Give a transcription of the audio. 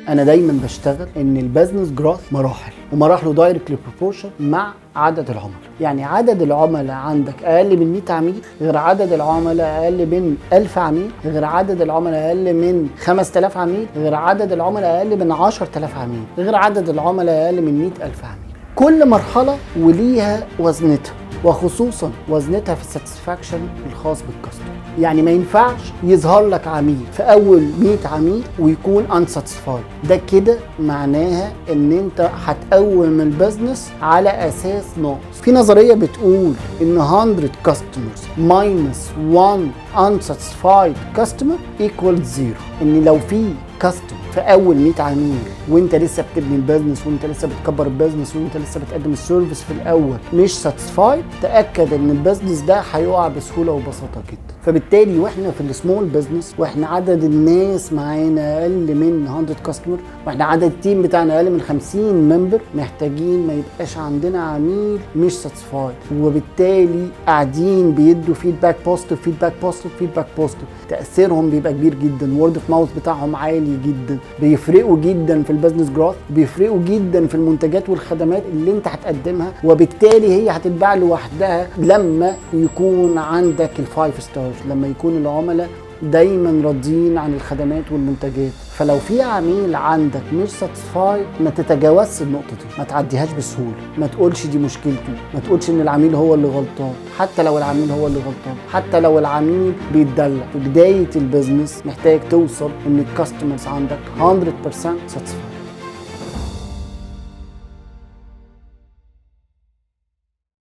انا دايما بشتغل ان البيزنس جروث مراحل، ومراحله دايركتلي بروبورشن مع عدد العملاء. يعني عدد العملاء عندك اقل من 100 عميل غير عدد العملاء اقل من 1000 عميل، غير عدد العملاء اقل من 5000 عميل، غير عدد العملاء اقل من 10000 عميل، غير عدد العملاء اقل من 100000 عميل. كل مرحله وليها وزنتها، وخصوصا وزنتها في الساتسفاكشن الخاص بالكاستمر. يعني ما ينفعش يظهر لك عميل في اول 100 عميل ويكون unsatisfied، ده كده معناها ان انت هتقوم البزنس على اساس ناقص. في نظريه بتقول ان 100 customers minus 1 unsatisfied customer equals 0. ان لو في كاستمر في اول 100 عميل وانت لسه بتبني البيزنس وانت لسه بتكبر البيزنس وانت لسه بتقدم السيرفيس في الاول مش ساتسفايد، تاكد ان البيزنس ده هيقع بسهوله وبساطه جدا. فبالتالي واحنا في السمول بيزنس، واحنا عدد الناس معانا اقل من 100 كاستمر، واحنا عدد التيم بتاعنا اقل من 50 ممبر، محتاجين ما يبقاش عندنا عميل مش ساتسفايد، وبالتالي قاعدين بيدوا فيدباك بوزيتيف فيدباك بوزيتيف فيدباك بوزيتيف. تاثيرهم بيبقى كبير جدا، وورد اوف ماوث بتاعهم عالي جدا، بيفرقوا جدا في البيزنس جروث، بيفرقوا جدا في المنتجات والخدمات اللي انت هتقدمها، وبالتالي هي هتتباع لوحدها لما يكون عندك الفايف ستارز، لما يكون العملاء دايما راضيين عن الخدمات والمنتجات. فلو في عميل عندك مش ساتسفايد، ما تتجاوزش النقطه دي، ما تعديهاش بسهوله، ما تقولش دي مشكلته، ما تقولش ان العميل هو اللي غلطان. حتى لو العميل هو اللي غلطان، حتى لو العميل بيتدلع، في بدايه البيزنس محتاج توصل ان الكاستمرز عندك 100% ساتسفايد.